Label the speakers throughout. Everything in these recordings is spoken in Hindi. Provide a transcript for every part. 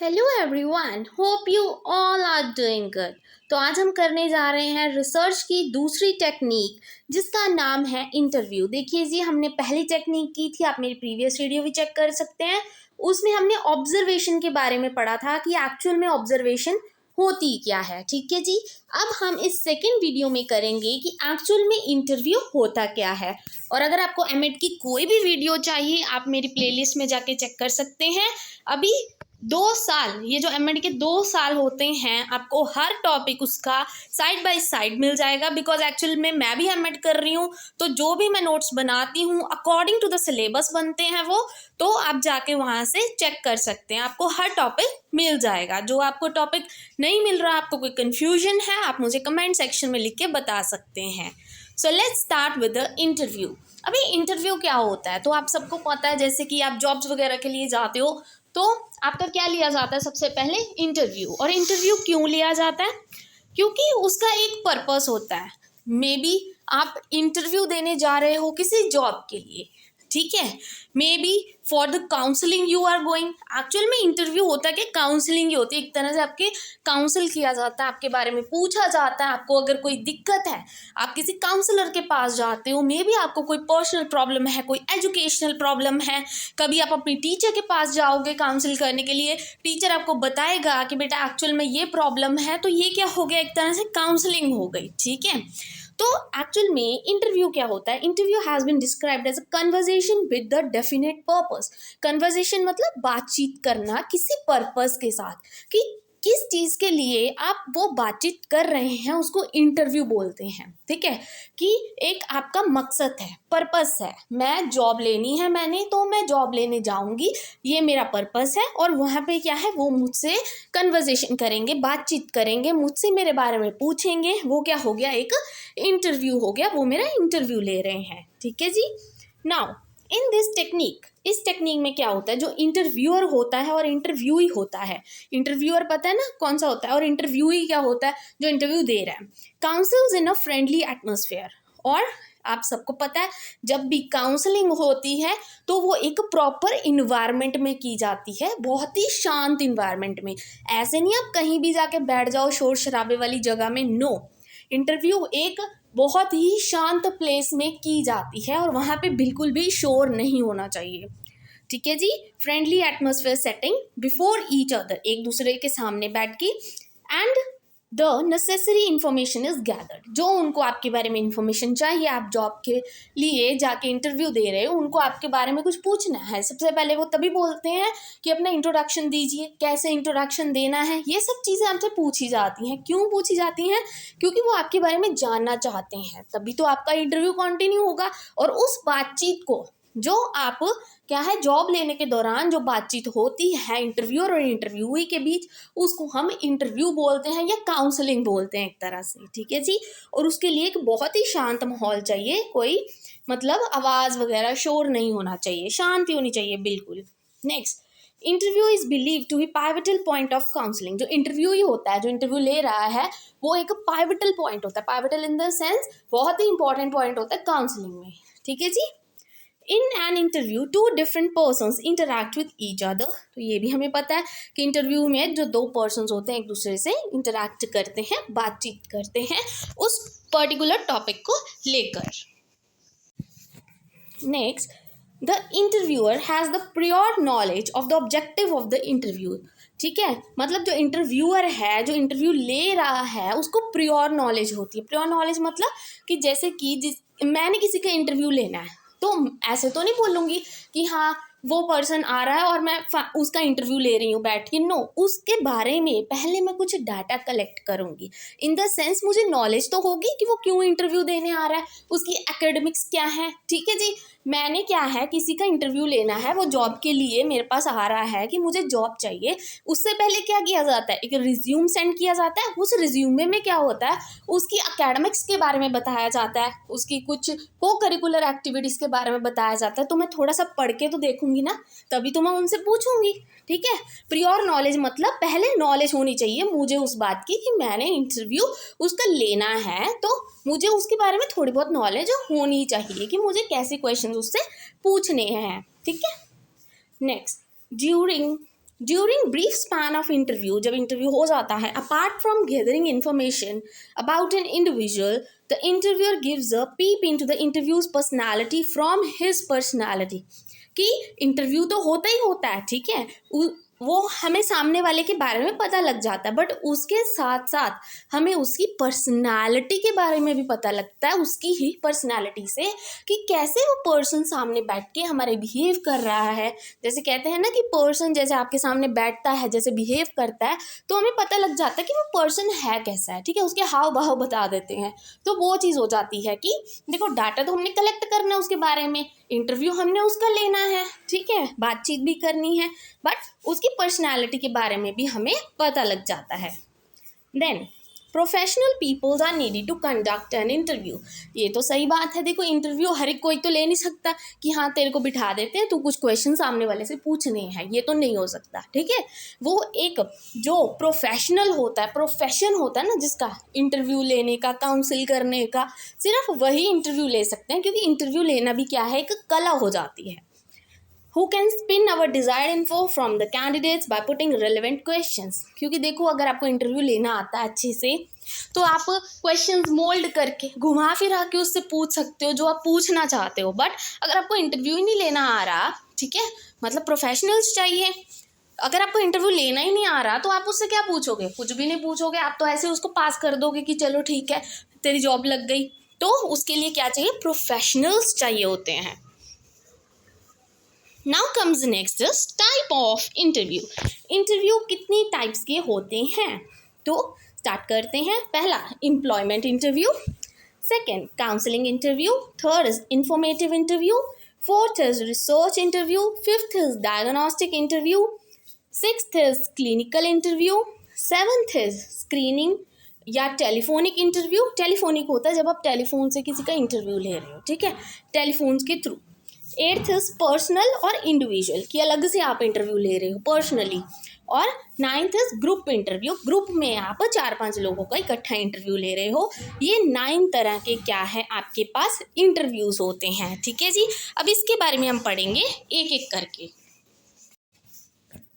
Speaker 1: Hello everyone, hope you all are doing good. तो आज हम करने जा रहे हैं रिसर्च की दूसरी टेक्निक जिसका नाम है इंटरव्यू। देखिए जी, हमने पहली टेक्निक की थी, आप मेरी प्रीवियस वीडियो भी चेक कर सकते हैं। उसमें हमने ऑब्जर्वेशन के बारे में पढ़ा था कि एक्चुअल में ऑब्जर्वेशन होती क्या है। ठीक है जी, अब हम इस सेकेंड वीडियो में करेंगे कि एक्चुअल में इंटरव्यू होता क्या है। और अगर आपको एमएड की कोई भी वीडियो चाहिए, आप मेरी प्लेलिस्ट में जाके चेक कर सकते हैं। अभी 2 साल, ये जो एमएड के 2 साल होते हैं, आपको हर टॉपिक उसका साइड बाय साइड मिल जाएगा। बिकॉज एक्चुअल में मैं भी एमएड कर रही हूँ, तो जो भी मैं नोट्स बनाती हूँ अकॉर्डिंग टू द सिलेबस बनते हैं वो, तो आप जाके वहाँ से चेक कर सकते हैं। आपको हर टॉपिक मिल जाएगा। जो आपको टॉपिक नहीं मिल रहा, आपको कोई कन्फ्यूजन है, आप मुझे कमेंट सेक्शन में लिख के बता सकते हैं। So let's start with the interview. अभी इंटरव्यू क्या होता है तो आप सबको पता है। जैसे कि आप जॉब्स वगैरह के लिए जाते हो तो आपका क्या लिया जाता है, सबसे पहले इंटरव्यू। और इंटरव्यू क्यों लिया जाता है? क्योंकि उसका एक पर्पस होता है। मे बी आप इंटरव्यू देने जा रहे हो किसी जॉब के लिए, ठीक है। Maybe for the counselling you are going. Actual में इंटरव्यू होता है कि काउंसलिंग ही होती है, एक तरह से आपके काउंसिल किया जाता है, आपके बारे में पूछा जाता है। आपको अगर कोई दिक्कत है, आप किसी काउंसलर के पास जाते हो। मे बी आपको कोई पर्सनल प्रॉब्लम है, कोई एजुकेशनल प्रॉब्लम है। कभी आप अपनी टीचर के पास जाओगे काउंसिल करने के लिए, टीचर आपको बताएगा कि बेटा एक्चुअल में ये प्रॉब्लम है, तो ये क्या हो गया, एक तरह से काउंसलिंग हो गई, ठीक है। तो एक्चुअल में इंटरव्यू क्या होता है? Interview has been described as a conversation with the definite purpose. Conversation मतलब बातचीत करना किसी पर्पस के साथ, कि किस चीज़ के लिए आप वो बातचीत कर रहे हैं उसको इंटरव्यू बोलते हैं, ठीक है। कि एक आपका मकसद है, पर्पस है। मैं जॉब लेनी है, मैंने, तो मैं जॉब लेने जाऊंगी, ये मेरा पर्पस है। और वहाँ पे क्या है, वो मुझसे कन्वर्सेशन करेंगे, बातचीत करेंगे, मुझसे मेरे बारे में पूछेंगे। वो क्या हो गया, एक इंटरव्यू हो गया, वो मेरा इंटरव्यू ले रहे हैं, ठीक है जी। नाउ इन दिस टेक्निक, इस टेक्निक में क्या होता है, जो इंटरव्यूअर होता है और इंटरव्यूई होता है। इंटरव्यूअर पता है ना कौन सा होता है, और इंटरव्यूई क्या होता है, जो इंटरव्यू दे रहा है। Councils in a friendly atmosphere. और आप सबको पता है, जब भी काउंसलिंग होती है तो वो एक प्रॉपर इन्वायरमेंट में की जाती है, बहुत ही शांत इन्वायरमेंट में। ऐसे नहीं आप कहीं भी जाके बैठ जाओ शोर शराबे वाली जगह में, नो। इंटरव्यू एक बहुत ही शांत प्लेस में की जाती है और वहाँ पे बिल्कुल भी शोर नहीं होना चाहिए, ठीक है जी। Friendly atmosphere setting before each other, एक दूसरे के सामने बैठ के, and the necessary information is gathered. जो उनको आपके बारे में इंफॉर्मेशन चाहिए, आप जॉब के लिए जाके इंटरव्यू दे रहे हो, उनको आपके बारे में कुछ पूछना है, सबसे पहले वो तभी बोलते हैं कि अपना इंट्रोडक्शन दीजिए, कैसे इंट्रोडक्शन देना है। ये सब चीज़ें आपसे पूछी जाती हैं। क्यों पूछी जाती हैं? क्योंकि वो आपके बारे में जानना चाहते हैं, तभी तो आपका इंटरव्यू कंटिन्यू होगा। और उस बातचीत को, जो आप क्या है, जॉब लेने के दौरान जो बातचीत होती है इंटरव्यूअर और इंटरव्यूई के बीच, उसको हम इंटरव्यू बोलते हैं या काउंसलिंग बोलते हैं एक तरह से, ठीक है जी। और उसके लिए एक बहुत ही शांत माहौल चाहिए, कोई मतलब आवाज़ वगैरह शोर नहीं होना चाहिए, शांति होनी चाहिए बिल्कुल। Next, interview is believe to be pivotal point of counselling. जो इंटरव्यू ही होता है, जो इंटरव्यू ले रहा है, वो एक पाइवटल पॉइंट होता है। पाइवटल इन द सेंस बहुत ही इंपॉर्टेंट पॉइंट होता है काउंसलिंग में, ठीक है जी। In an interview two different persons interact with each other. तो ये भी हमें पता है कि इंटरव्यू में जो दो पर्सनस होते हैं एक दूसरे से इंटरैक्ट करते हैं, बातचीत करते हैं उस पर्टिकुलर टॉपिक को लेकर। Next, the interviewer has the prior knowledge of the objective of the interview. ठीक है, मतलब जो इंटरव्यूअर है, जो इंटरव्यू ले रहा है, उसको प्रियोर नॉलेज होती है। प्रियोर नॉलेज मतलब कि जैसे कि मैंने किसी का इंटरव्यू लेना है, तो ऐसे तो नहीं बोलूँगी कि हाँ वो पर्सन आ रहा है और मैं उसका इंटरव्यू ले रही हूँ बैठ के। नो, उसके बारे में पहले मैं कुछ डाटा कलेक्ट करूँगी। इन द सेंस मुझे नॉलेज तो होगी कि वो क्यों इंटरव्यू देने आ रहा है, उसकी एकेडमिक्स क्या है, ठीक है जी। मैंने क्या है, किसी का इंटरव्यू लेना है, वो जॉब के लिए मेरे पास आ रहा है कि मुझे जॉब चाहिए। उससे पहले क्या किया जाता है, एक रिज्यूम सेंड किया जाता है। उस रिज्यूमे में क्या होता है, उसकी एकेडमिक्स के बारे में बताया जाता है, उसकी कुछ को करिकुलर एक्टिविटीज़ के बारे में बताया जाता है। तो मैं थोड़ा सा पढ़ के तो देखूंगी ना, तभी तो मैं उनसे पूछूंगी, ठीक है। प्रियोर नॉलेज मतलब पहले नॉलेज होनी चाहिए मुझे उस बात की कि मैंने इंटरव्यू उसका लेना है, तो मुझे उसके बारे में थोड़ी बहुत नॉलेज होनी चाहिए कि मुझे कैसे क्वेश्चन उससे पूछने हैं, ठीक है। Next, during during brief span of interview, जब इंटरव्यू हो जाता है, apart from gathering information about an individual, the interviewer gives a peep into the interviewee's personality from his personality. कि इंटरव्यू तो होता ही होता है, ठीक है, वो हमें सामने वाले के बारे में पता लग जाता है, बट उसके साथ साथ हमें उसकी पर्सनालिटी के बारे में भी पता लगता है, उसकी ही पर्सनालिटी से, कि कैसे वो पर्सन सामने बैठ के हमारे बिहेव कर रहा है। जैसे कहते हैं ना कि पर्सन जैसे आपके सामने बैठता है, जैसे बिहेव करता है, तो हमें पता लग जाता है कि वो पर्सन है कैसा है, ठीक है, उसके हाव भाव बता देते हैं। तो वो चीज़ हो जाती है कि देखो, डाटा तो हमने कलेक्ट करना है उसके बारे में, इंटरव्यू हमने उसका लेना है, ठीक है, बातचीत भी करनी है, बट उसकी पर्सनालिटी के बारे में भी हमें पता लग जाता है। Then professional peoples are needed to conduct an interview. ये तो सही बात है, देखो इंटरव्यू हर एक कोई तो ले नहीं सकता कि हाँ तेरे को बिठा देते हैं, तू कुछ क्वेश्चन सामने वाले से पूछने हैं, ये तो नहीं हो सकता, ठीक है। वो एक जो प्रोफेशनल होता है, प्रोफेशन होता है ना जिसका, इंटरव्यू लेने का, काउंसिल करने का, सिर्फ वही इंटरव्यू ले सकते हैं, क्योंकि इंटरव्यू लेना भी क्या है, एक कला हो जाती है। Who can spin our desired info from the candidates by putting relevant questions। क्योंकि देखो, अगर आपको इंटरव्यू लेना आता है अच्छे से, तो आप क्वेश्चंस मोल्ड करके घुमा फिरा के उससे पूछ सकते हो जो आप पूछना चाहते हो। बट अगर आपको इंटरव्यू ही नहीं लेना आ रहा, ठीक है, मतलब प्रोफेशनल्स चाहिए, अगर आपको इंटरव्यू लेना ही नहीं आ रहा, तो आप उससे क्या पूछोगे? कुछ भी नहीं पूछोगे, आप तो ऐसे उसको पास कर दोगे कि चलो ठीक है तेरी जॉब लग गई। तो उसके लिए क्या चाहिए? प्रोफेशनल्स चाहिए होते हैं। Now comes next type of interview. Interview कितनी टाइप्स के होते हैं, तो स्टार्ट करते हैं। पहला, employment interview. Second, counselling interview. Third is informative interview. Fourth is research interview. Fifth is diagnostic interview. Sixth is clinical interview. Seventh is screening या टेलीफोनिक इंटरव्यू। टेलीफोनिक होता है जब आप टेलीफोन से किसी का इंटरव्यू ले रहे हो, ठीक है, टेलीफोन के थ्रू। एट्थ इज पर्सनल और इंडिविजुअल, कि अलग से आप इंटरव्यू ले रहे हो पर्सनली। और ninth is group interview, group में आप 4-5 लोगों का इकट्ठा इंटरव्यू ले रहे हो। ये 9 तरह के क्या है आपके पास इंटरव्यूज होते हैं, ठीक है जी। अब इसके बारे में हम पढ़ेंगे एक एक करके।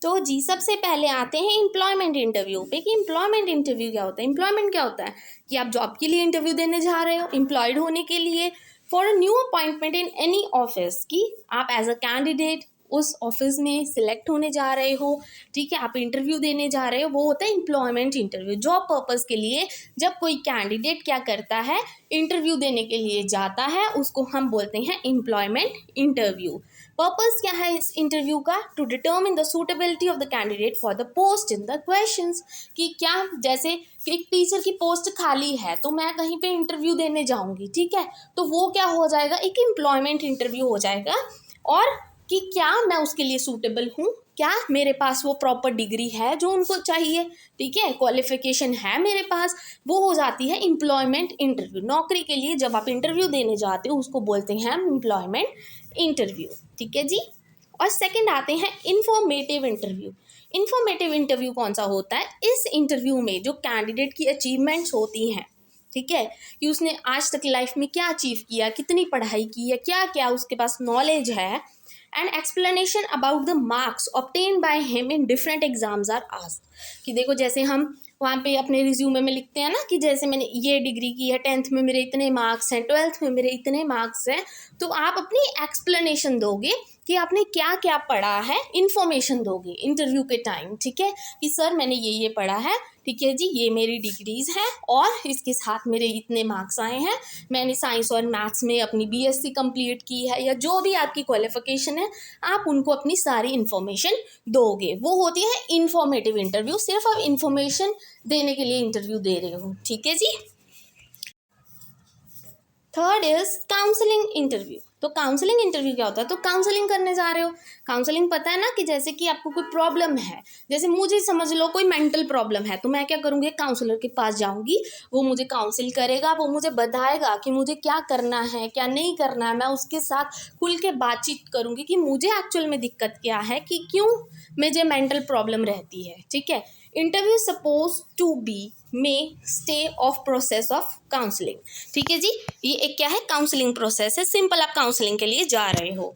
Speaker 1: तो जी सबसे पहले आते हैं एम्प्लॉयमेंट इंटरव्यू पे, कि एम्प्लॉयमेंट इंटरव्यू क्या होता है। एम्प्लॉयमेंट क्या होता है कि आप जॉब के लिए इंटरव्यू देने जा रहे हो, एम्प्लॉयड होने के लिए, for a new appointment in any office, कि आप एज अ कैंडिडेट उस ऑफिस में सिलेक्ट होने जा रहे हो, ठीक है, आप इंटरव्यू देने जा रहे हो, वो होता है एम्प्लॉयमेंट इंटरव्यू। जॉब पर्पस के लिए जब कोई कैंडिडेट क्या करता है, इंटरव्यू देने के लिए जाता है, उसको हम बोलते हैं एम्प्लॉयमेंट इंटरव्यू। पर्पस क्या है इस इंटरव्यू का? To determine the suitability of the candidate for the post in the questions, कि क्या, जैसे एक टीचर की पोस्ट खाली है तो मैं कहीं पे इंटरव्यू देने जाऊंगी, ठीक है, तो वो क्या हो जाएगा, एक एम्प्लॉयमेंट इंटरव्यू हो जाएगा। और कि क्या मैं उसके लिए सूटेबल हूँ, क्या मेरे पास वो प्रॉपर डिग्री है जो उनको चाहिए, ठीक है, क्वालिफिकेशन है मेरे पास, वो हो जाती है एम्प्लॉयमेंट इंटरव्यू। नौकरी के लिए जब आप इंटरव्यू देने जाते हो उसको बोलते हैं हम एम्प्लॉयमेंट इंटरव्यू, ठीक है जी। और सेकंड आते हैं इंफॉर्मेटिव इंटरव्यू। इंफॉर्मेटिव इंटरव्यू कौन सा होता है? इस इंटरव्यू में जो कैंडिडेट की अचीवमेंट्स होती हैं, ठीक है, कि उसने आज तक लाइफ में क्या अचीव किया, कितनी पढ़ाई की है, क्या क्या उसके पास नॉलेज है, and explanation about the marks obtain by him in different exams are asked. कि देखो जैसे हम वहाँ पे अपने रिज्यूमे में लिखते हैं ना कि जैसे मैंने ये डिग्री की है, 10th में मेरे इतने मार्क्स हैं, 12th में मेरे इतने मार्क्स हैं, तो आप अपनी एक्सप्लेनेशन दोगे कि आपने क्या क्या पढ़ा है, इन्फॉर्मेशन दोगे इंटरव्यू के टाइम, ठीक है, कि सर मैंने ये पढ़ा है, ठीक है जी, ये मेरी डिग्रीज हैं और इसके साथ मेरे इतने मार्क्स आए हैं, मैंने साइंस और मैथ्स में अपनी BSc कंप्लीट की है, या जो भी आपकी क्वालिफिकेशन है आप उनको अपनी सारी इन्फॉर्मेशन दोगे। वो होती है इन्फॉर्मेटिव इंटरव्यू, सिर्फ आप इन्फॉर्मेशन देने के लिए इंटरव्यू दे रहे हो, ठीक है जी। Third is counselling interview. तो काउंसलिंग इंटरव्यू क्या होता है? तो काउंसलिंग करने जा रहे हो, काउंसलिंग पता है ना, कि जैसे कि आपको कोई प्रॉब्लम है, जैसे मुझे समझ लो कोई मेंटल प्रॉब्लम है, तो मैं क्या करूँगी, काउंसलर के पास जाऊँगी, वो मुझे काउंसिल करेगा, वो मुझे बताएगा कि मुझे क्या करना है क्या नहीं करना है, मैं उसके साथ खुल के बातचीत करूँगी कि मुझे एक्चुअल में दिक्कत क्या है, कि क्यों मुझे मेंटल प्रॉब्लम रहती है, ठीक है। Interview suppose to be mainstay of process of counselling, ठीक है जी, ये एक क्या है, काउंसलिंग प्रोसेस है, सिंपल आप काउंसलिंग के लिए जा रहे हो।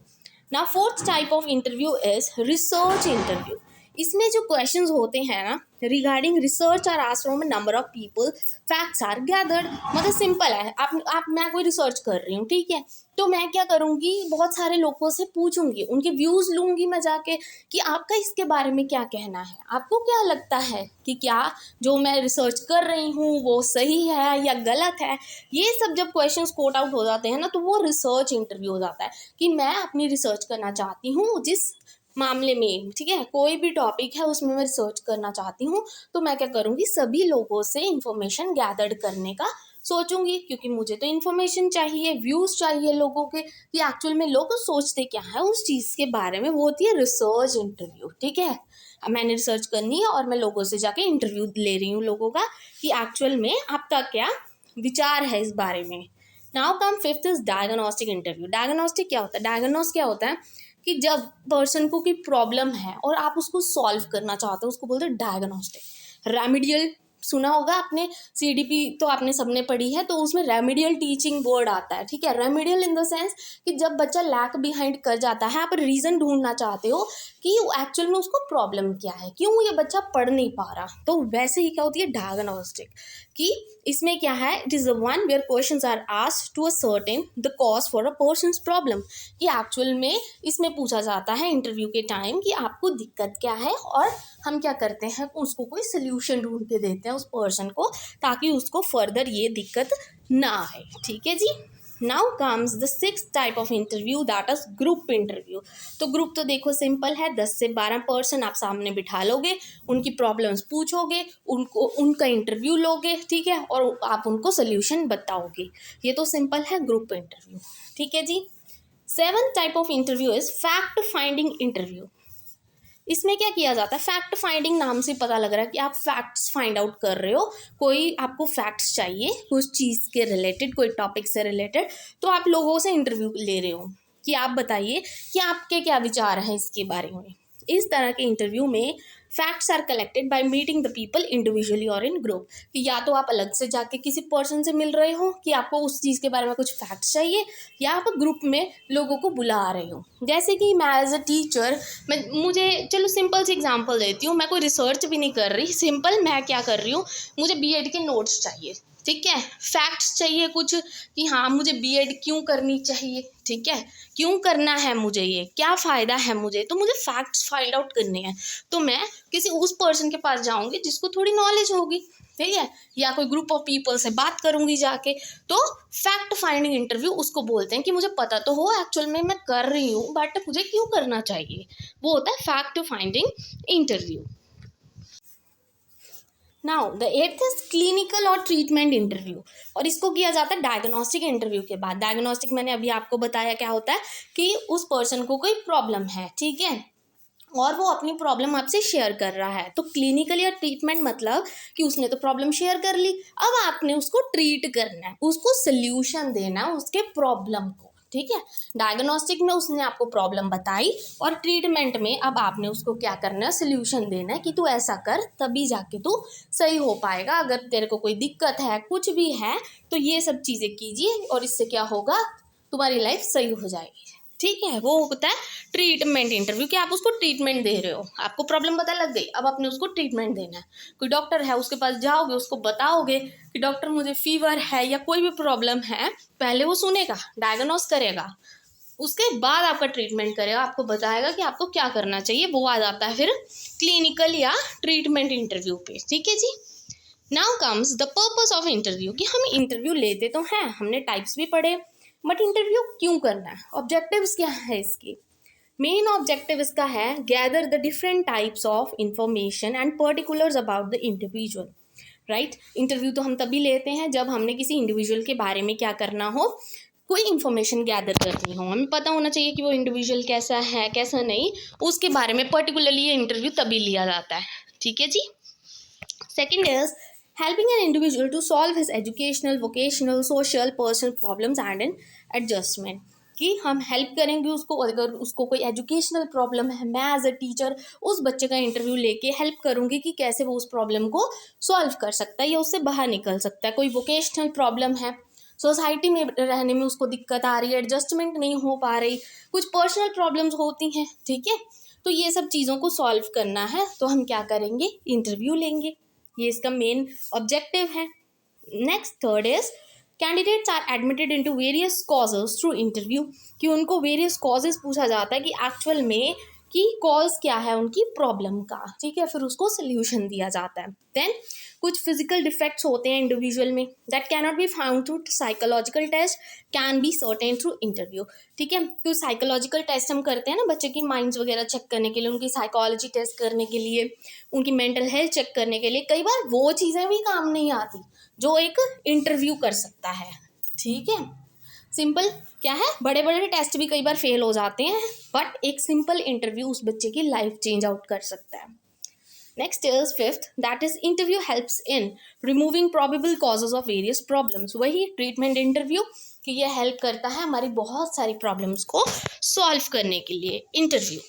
Speaker 1: Now fourth type of interview is research interview. इसमें जो क्वेश्चंस होते हैं ना regarding research are asked from number of people, facts are gathered. मतलब सिंपल है, आप मैं कोई रिसर्च कर रही हूँ, ठीक है, तो मैं क्या करूँगी, बहुत सारे लोगों से पूछूंगी, उनके व्यूज़ लूँगी मैं जाके कि आपका इसके बारे में क्या कहना है, आपको क्या लगता है कि क्या जो मैं रिसर्च कर रही हूँ वो सही है या गलत है। ये सब जब क्वेश्चंस कोट आउट हो जाते हैं ना तो वो रिसर्च इंटरव्यू हो जाता है कि मैं अपनी रिसर्च करना चाहती हूँ जिस मामले में, ठीक है, कोई भी टॉपिक है उसमें मैं रिसर्च करना चाहती हूँ, तो मैं क्या करूँगी, सभी लोगों से इंफॉर्मेशन गैदर करने का सोचूंगी, क्योंकि मुझे तो इन्फॉर्मेशन चाहिए, व्यूज़ चाहिए लोगों के कि एक्चुअल में लोग सोचते क्या है उस चीज़ के बारे में। वो होती है रिसर्च इंटरव्यू, ठीक है। अब मैंने रिसर्च करनी है और मैं लोगों से जाके इंटरव्यू ले रही हूँ लोगों का कि एक्चुअल में आपका क्या विचार है इस बारे में। Now come fifth is diagnostic interview. Diagnostic क्या होता है, डायग्नोस क्या होता है कि जब पर्सन को कोई प्रॉब्लम है और आप उसको सॉल्व करना चाहते हो, उसको बोलते हैं डायग्नोस्टिक। रेमिडियल सुना होगा आपने, सीडीपी तो आपने सबने पढ़ी है, तो उसमें रेमिडियल टीचिंग वर्ड आता है, ठीक है। रेमिडियल इन द सेंस कि जब बच्चा लैक बिहाइंड कर जाता है, आप रीज़न ढूंढना चाहते हो कि एक्चुअल में उसको प्रॉब्लम क्या है, क्यों ये बच्चा पढ़ नहीं पा रहा, तो वैसे ही क्या होती है डायग्नोस्टिक कि इसमें क्या है, it is the one where questions are asked to ascertain the cause for a person's problem. कि एक्चुअल में इसमें पूछा जाता है इंटरव्यू के टाइम कि आपको दिक्कत क्या है और हम क्या करते हैं, उसको कोई सोल्यूशन ढूंढ के देते हैं उस पर्सन को ताकि उसको फर्दर ये दिक्कत ना आए, ठीक है जी। Now comes the six type of interview, that is group interview. तो ग्रुप तो देखो सिंपल है, 10 से 12 पर्सन आप सामने बिठा लोगे, उनकी प्रॉब्लम्स पूछोगे, उनको उनका इंटरव्यू लोगे, ठीक है, और आप उनको सोल्यूशन बताओगे। ये तो सिंपल है ग्रुप इंटरव्यू, ठीक है जी। Seventh type of interview is fact finding interview. इसमें क्या किया जाता है, फैक्ट फाइंडिंग नाम से पता लग रहा है कि आप फैक्ट्स फाइंड आउट कर रहे हो, कोई आपको फैक्ट्स चाहिए उस चीज़ के रिलेटेड, कोई टॉपिक से रिलेटेड, तो आप लोगों से इंटरव्यू ले रहे हो कि आप बताइए कि आपके क्या विचार हैं इसके बारे में। इस तरह के इंटरव्यू में facts are collected by meeting the people individually और इन ग्रुप। कि या तो आप अलग से जाके किसी पर्सन से मिल रहे हो कि आपको उस चीज़ के बारे में कुछ फैक्ट्स चाहिए, या आप ग्रुप में लोगों को बुला रहे हो। जैसे कि मैं एज अ टीचर, मुझे चलो सिंपल सी एग्जांपल देती हूँ, मैं कोई रिसर्च भी नहीं कर रही, सिंपल मैं क्या कर रही हूँ, मुझे बीएड के नोट्स चाहिए, ठीक है, फैक्ट्स चाहिए कुछ कि हाँ मुझे बीएड क्यों करनी चाहिए, ठीक है, क्यों करना है मुझे, ये क्या फ़ायदा है मुझे, तो मुझे फैक्ट्स फाइंड आउट करने हैं। तो मैं किसी उस पर्सन के पास जाऊँगी जिसको थोड़ी नॉलेज होगी, ठीक है, या कोई ग्रुप ऑफ पीपल से बात करूँगी जाके। तो फैक्ट फाइंडिंग इंटरव्यू उसको बोलते हैं कि मुझे पता तो हो एक्चुअल में मैं कर रही हूँ, बट मुझे क्यों करना चाहिए, वो होता है fact finding interview. Now the eighth is clinical और ट्रीटमेंट इंटरव्यू, और इसको किया जाता है डायग्नोस्टिक इंटरव्यू के बाद। डायग्नोस्टिक मैंने अभी आपको बताया क्या होता है कि उस पर्सन को कोई प्रॉब्लम है, ठीक है, और वो अपनी प्रॉब्लम आपसे शेयर कर रहा है। तो क्लिनिकल या ट्रीटमेंट मतलब कि उसने तो प्रॉब्लम शेयर कर ली, अब आपने उसको ट्रीट करना है, उसको सोल्यूशन देना है उसके प्रॉब्लम को, ठीक है। डायग्नोस्टिक में उसने आपको प्रॉब्लम बताई, और ट्रीटमेंट में अब आपने उसको क्या करना है, सोल्यूशन देना है कि तू ऐसा कर तभी जाके तू सही हो पाएगा, अगर तेरे को कोई दिक्कत है कुछ भी है तो ये सब चीज़ें कीजिए और इससे क्या होगा, तुम्हारी लाइफ सही हो जाएगी, ठीक है। वो होता है ट्रीटमेंट इंटरव्यू कि आप उसको ट्रीटमेंट दे रहे हो, आपको प्रॉब्लम पता लग गई, अब आपने उसको ट्रीटमेंट देना है। कोई डॉक्टर है उसके पास जाओगे, उसको बताओगे कि डॉक्टर मुझे फीवर है या कोई भी प्रॉब्लम है, पहले वो सुनेगा, डायग्नोस करेगा, उसके बाद आपका ट्रीटमेंट करेगा, आपको बताएगा कि आपको क्या करना चाहिए। वो आ जाता है फिर क्लिनिकल या ट्रीटमेंट इंटरव्यू पे, ठीक है जी। Now comes the purpose of interview, कि हम इंटरव्यू लेते तो हैं, हमने टाइप्स भी पढ़े, बट इंटरव्यू क्यों करना है, ऑब्जेक्टिव्स क्या है इसकी। मेन ऑब्जेक्टिव इसका है gather the different types of information and particulars about the individual, right. Interview तो हम तभी लेते हैं जब हमने किसी इंडिविजुअल के बारे में क्या करना हो, कोई इन्फॉर्मेशन गैदर करनी हो, हमें पता होना चाहिए कि वो इंडिविजुअल कैसा है कैसा नहीं, उसके बारे में पर्टिकुलरली ये इंटरव्यू तभी लिया जाता है, ठीक है जी। Second is helping an individual to solve his educational, vocational, social, personal problems and an adjustment, कि हम हेल्प करेंगे उसको, अगर उसको कोई एजुकेशनल प्रॉब्लम है, मैं एज अ टीचर उस बच्चे का इंटरव्यू लेके हेल्प करूँगी कि कैसे वो उस प्रॉब्लम को सॉल्व कर सकता है या उससे बाहर निकल सकता है। कोई वोकेशनल प्रॉब्लम है, सोसाइटी में रहने में उसको दिक्कत आ रही है, एडजस्टमेंट नहीं हो पा रही, कुछ पर्सनल प्रॉब्लम्स होती हैं, ठीक है, तो ये सब चीज़ों को सॉल्व करना है तो हम क्या करेंगे, इंटरव्यू लेंगे। ये इसका मेन ऑब्जेक्टिव है। Next third is candidates are admitted into various courses through interview, कि उनको वेरियस कॉजेज पूछा जाता है कि एक्चुअल में कि कॉज क्या है उनकी प्रॉब्लम का, ठीक है, फिर उसको सोल्यूशन दिया जाता है। देन कुछ फिजिकल डिफेक्ट्स होते हैं इंडिविजुअल में that can not be found through psychological test can be certain through interview, ठीक है। तो साइकोलॉजिकल टेस्ट हम करते हैं ना बच्चे की माइंड्स वगैरह चेक करने के लिए, उनकी साइकोलॉजी टेस्ट करने के लिए, उनकी मेंटल हेल्थ चेक करने के लिए, कई बार वो चीज़ें भी काम नहीं आती जो एक इंटरव्यू कर सकता है, ठीक है। सिंपल क्या है, बड़े बड़े टेस्ट भी कई बार फेल हो जाते हैं बट एक सिंपल इंटरव्यू उस बच्चे की लाइफ चेंज आउट कर सकता है। Next is fifth, that is interview helps in removing probable causes of various problems. वही ट्रीटमेंट इंटरव्यू कि ये हेल्प करता है हमारी बहुत सारी प्रॉब्लम्स को सॉल्व करने के लिए इंटरव्यू।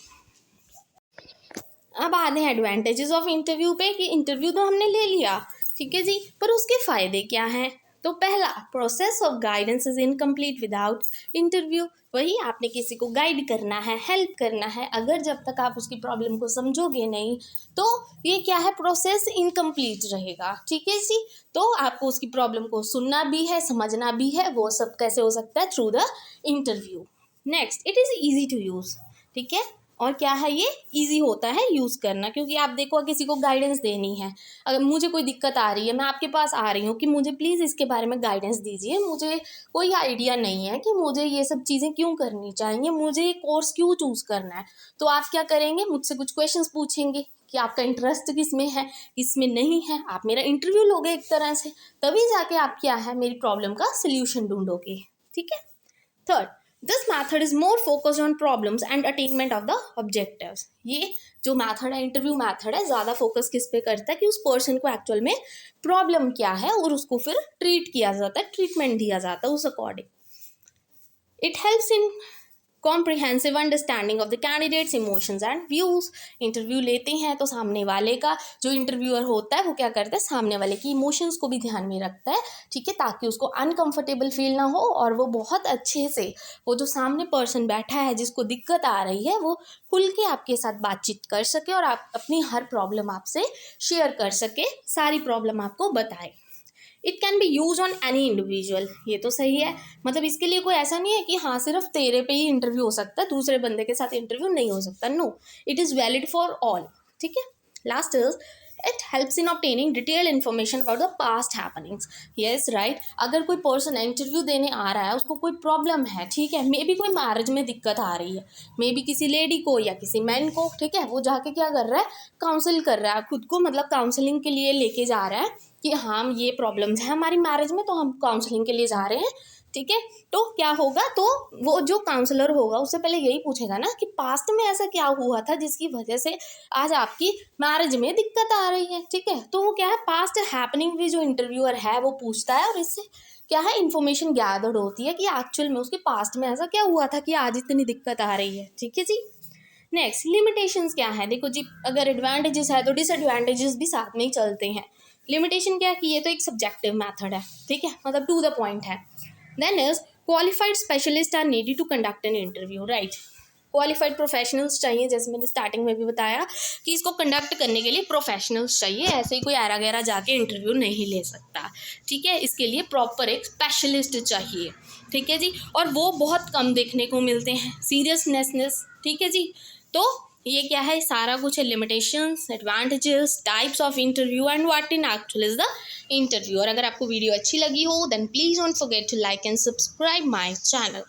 Speaker 1: अब आते हैं एडवांटेजेस ऑफ इंटरव्यू पे कि इंटरव्यू तो हमने ले लिया, ठीक है जी, पर उसके फ़ायदे क्या हैं। तो पहला, process of guidance is incomplete without interview. वही आपने किसी को गाइड करना है, हेल्प करना है, अगर जब तक आप उसकी प्रॉब्लम को समझोगे नहीं तो ये क्या है, प्रोसेस इनकम्प्लीट रहेगा, ठीक है जी। तो आपको उसकी प्रॉब्लम को सुनना भी है, समझना भी है, वो सब कैसे हो सकता है, through the interview. Next, it is easy to use, ठीक है, और क्या है, ये इजी होता है यूज़ करना, क्योंकि आप देखो किसी को गाइडेंस देनी है, अगर मुझे कोई दिक्कत आ रही है, मैं आपके पास आ रही हूँ कि मुझे प्लीज़ इसके बारे में गाइडेंस दीजिए, मुझे कोई आइडिया नहीं है कि मुझे ये सब चीज़ें क्यों करनी चाहिए, मुझे ये कोर्स क्यों चूज़ करना है, तो आप क्या करेंगे, मुझसे कुछ क्वेश्चंस पूछेंगे कि आपका इंटरेस्ट किस में है, किस में नहीं है, आप मेरा इंटरव्यू लोगे एक तरह से, तभी जाके आप क्या है मेरी प्रॉब्लम का सोल्यूशन ढूंढोगे, ठीक है। Third, this method is more focused on problems and attainment of the objectives. ये जो मैथड है, इंटरव्यू मैथड है, ज़्यादा फोकस किस पे करता है कि उस पर्सन को एक्चुअल में प्रॉब्लम क्या है और उसको फिर ट्रीट किया जाता है, ट्रीटमेंट दिया जाता है उस according. It helps in comprehensive understanding of the candidates emotions and views. Interview लेते हैं तो सामने वाले का जो इंटरव्यूअर होता है वो क्या करता है, सामने वाले की इमोशंस को भी ध्यान में रखता है, ठीक है, ताकि उसको अनकंफर्टेबल फील ना हो और वो बहुत अच्छे से, वो जो सामने पर्सन बैठा है जिसको दिक्कत आ रही है, वो खुल के आपके साथ बातचीत कर सके और आप अपनी हर प्रॉब्लम आपसे शेयर कर सके, सारी प्रॉब्लम आपको बताए। It can be use on any individual, ये तो सही है, मतलब इसके लिए कोई ऐसा नहीं है कि हाँ सिर्फ तेरे पे ही इंटरव्यू हो सकता है, दूसरे बंदे के साथ इंटरव्यू नहीं हो सकता, no, it is valid for all, ठीक है। Last is it helps in obtaining detail information about the past happenings. Yes right, अगर कोई पर्सन इंटरव्यू देने आ रहा है, उसको कोई प्रॉब्लम है, ठीक है, मे बी कोई मैरिज में दिक्कत आ रही है, मे बी किसी लेडी को या किसी मैन को, ठीक है, वो जाके क्या कर रहा है, काउंसिल कर रहा है खुद को, मतलब काउंसलिंग के लिए लेके जा रहा है कि हाँ ये प्रॉब्लम्स हैं हमारी मैरिज में, तो हम काउंसलिंग के लिए जा रहे हैं, ठीक है। तो क्या होगा, तो वो जो काउंसलर होगा उससे पहले यही पूछेगा ना कि पास्ट में ऐसा क्या हुआ था जिसकी वजह से आज आपकी मैरिज में दिक्कत आ रही है, ठीक है। तो वो क्या है, पास्ट हैपनिंग भी जो इंटरव्यूअर है वो पूछता है और इससे क्या है, इन्फॉर्मेशन गैदर्ड होती है कि एक्चुअल में उसके पास्ट में ऐसा क्या हुआ था कि आज इतनी दिक्कत आ रही है, ठीक है जी। नेक्स्ट, लिमिटेशंस क्या है, देखो जी, अगर एडवांटेजेस है तो डिसएडवांटेजेस भी साथ में ही चलते हैं। लिमिटेशन क्या है कि ये तो एक सब्जेक्टिव मैथड है, ठीक है, मतलब टू द पॉइंट है। Then is qualified specialist are needed to conduct an interview, right, qualified professionals चाहिए, जैसे मैंने स्टार्टिंग में भी बताया कि इसको कंडक्ट करने के लिए प्रोफेशनल्स चाहिए, ऐसे ही कोई ऐरा गैरा जाके इंटरव्यू नहीं ले सकता, ठीक है, इसके लिए प्रॉपर एक स्पेशलिस्ट चाहिए, ठीक है जी, और वो बहुत कम देखने को मिलते हैं, सीरियसनेस, ठीक है जी। तो ये क्या है, सारा कुछ है, limitations, advantages, types of interview and what in actual is the interview. और अगर आपको वीडियो अच्छी लगी हो then please don't forget to like and subscribe my channel.